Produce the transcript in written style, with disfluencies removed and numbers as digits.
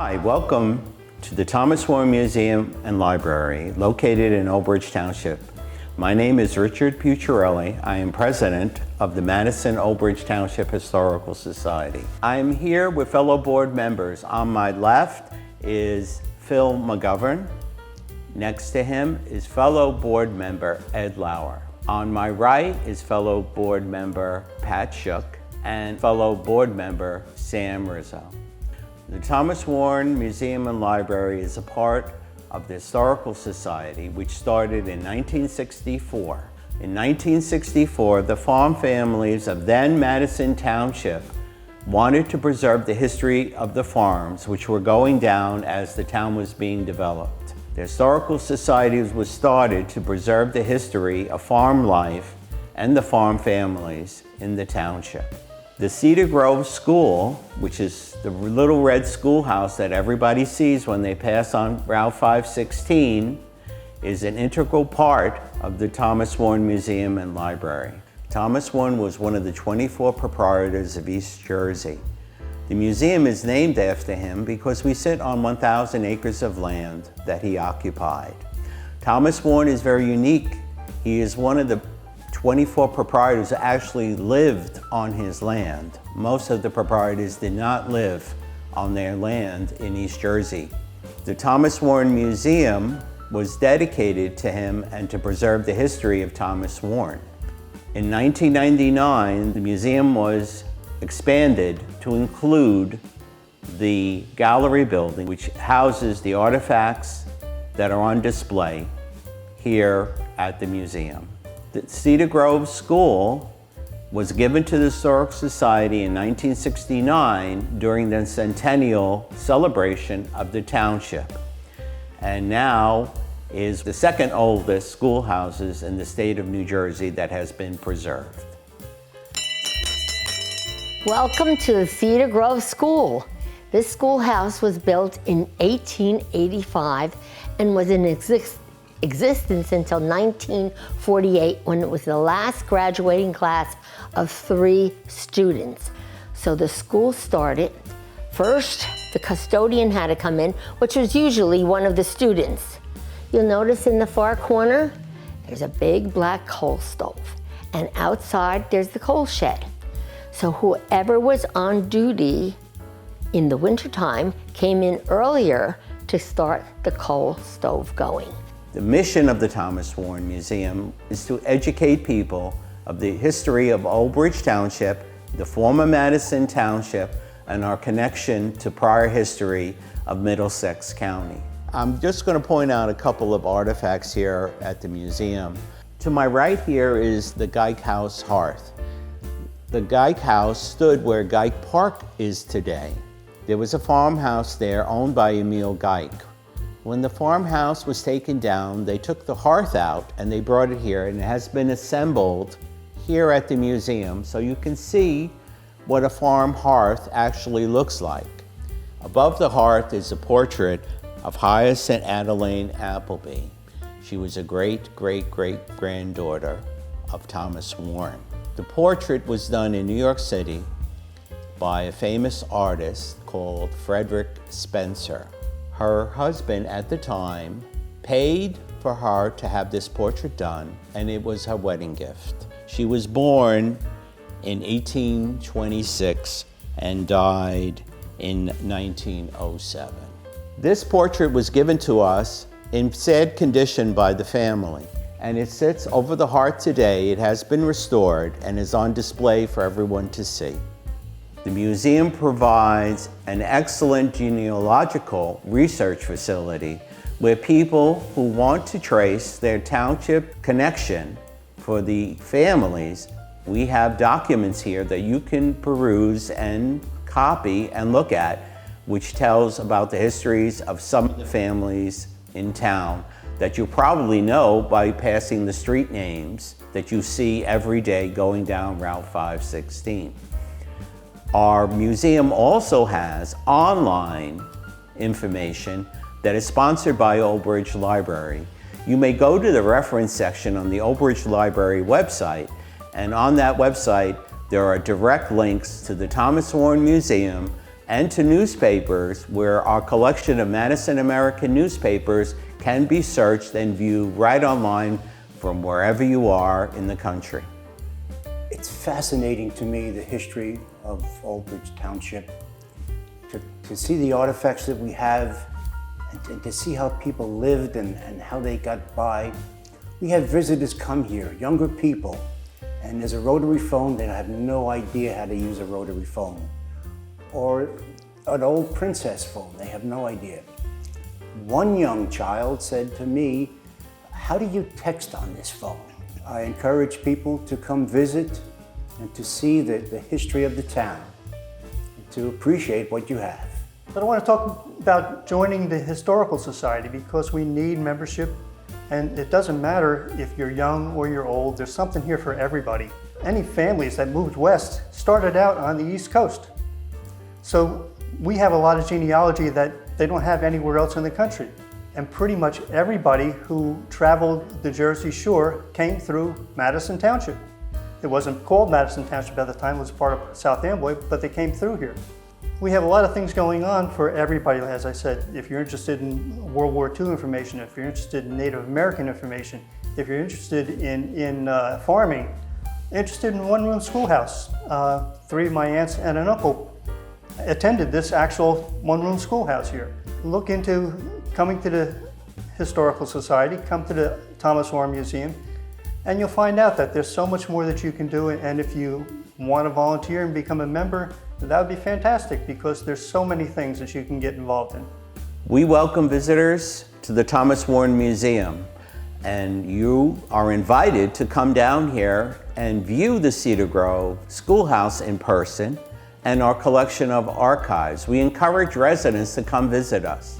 Hi, welcome to the Thomas Warne Museum and Library located in Old Bridge Township. My name is Richard Pucciarelli. I am president of the Madison-Old Bridge Township Historical Society. I am here with fellow board members. On my left is Phil McGovern. Next to him is fellow board member Ed Lauer. On my right is fellow board member Pat Shook and fellow board member Sam Rizzo. The Thomas Warne Museum and Library is a part of the Historical Society, which started in 1964. In 1964, the farm families of then Madison Township wanted to preserve the history of the farms, which were going down as the town was being developed. The Historical Society was started to preserve the history of farm life and the farm families in the township. The Cedar Grove School, which is the little red schoolhouse that everybody sees when they pass on Route 516, is an integral part of the Thomas Warne Museum and Library. Thomas Warne was one of the 24 proprietors of East Jersey. The museum is named after him because we sit on 1,000 acres of land that he occupied. Thomas Warne is very unique. He is one of the 24 proprietors actually lived on his land. Most of the proprietors did not live on their land in East Jersey. The Thomas Warne Museum was dedicated to him and to preserve the history of Thomas Warne. In 1999, the museum was expanded to include the gallery building, which houses the artifacts that are on display here at the museum. The Cedar Grove School was given to the Historical Society in 1969 during the centennial celebration of the township, and now is the second oldest schoolhouses in the state of New Jersey that has been preserved. Welcome to the Cedar Grove School. This schoolhouse was built in 1885 and was in existence until 1948, when it was the last graduating class of 3 students. So the school started. First, the custodian had to come in, which was usually one of the students. You'll notice in the far corner, there's a big black coal stove, and outside there's the coal shed. So whoever was on duty in the wintertime came in earlier to start the coal stove going. The mission of the Thomas Warne Museum is to educate people of the history of Old Bridge Township, the former Madison Township, and our connection to prior history of Middlesex County. I'm just going to point out a couple of artifacts here at the museum. To my right here is the Geick House hearth. The Geick House stood where Geick Park is today. There was a farmhouse there owned by Emil Geick. When the farmhouse was taken down, they took the hearth out and they brought it here, and it has been assembled here at the museum so you can see what a farm hearth actually looks like. Above the hearth is a portrait of Hyacinth Adeline Appleby. She was a great-great-great-granddaughter of Thomas Warne. The portrait was done in New York City by a famous artist called Frederick Spencer. Her husband at the time paid for her to have this portrait done, and it was her wedding gift. She was born in 1826 and died in 1907. This portrait was given to us in sad condition by the family, and it sits over the hearth today. It has been restored and is on display for everyone to see. The museum provides an excellent genealogical research facility where people who want to trace their township connection for the families, we have documents here that you can peruse and copy and look at, which tells about the histories of some of the families in town that you probably know by passing the street names that you see every day going down Route 516. Our museum also has online information that is sponsored by Old Bridge Library. You may go to the reference section on the Old Bridge Library website, and on that website there are direct links to the Thomas Warne Museum and to newspapers, where our collection of Madison American newspapers can be searched and viewed right online from wherever you are in the country. It's fascinating to me, the history of Old Bridge Township, to see the artifacts that we have and to see how people lived and how they got by. We have visitors come here, younger people, and there's a rotary phone. They have no idea how to use a rotary phone. Or an old princess phone, they have no idea. One young child said to me, "How do you text on this phone?" I encourage people to come visit and to see the history of the town, and to appreciate what you have. But I want to talk about joining the Historical Society because we need membership, and it doesn't matter if you're young or you're old, there's something here for everybody. Any families that moved west started out on the East Coast. So we have a lot of genealogy that they don't have anywhere else in the country. And pretty much everybody who traveled the Jersey Shore came through Madison Township. It wasn't called Madison Township at the time, it was part of South Amboy, but they came through here. We have a lot of things going on for everybody, as I said. If you're interested in World War II information, if you're interested in Native American information, if you're interested in farming, interested in one-room schoolhouse. 3 of my aunts and an uncle attended this actual one-room schoolhouse here. Look into coming to the Historical Society, come to the Thomas Warne Museum, and you'll find out that there's so much more that you can do. And if you want to volunteer and become a member, that would be fantastic because there's so many things that you can get involved in. We welcome visitors to the Thomas Warne Museum, and you are invited to come down here and view the Cedar Grove Schoolhouse in person and our collection of archives. We encourage residents to come visit us.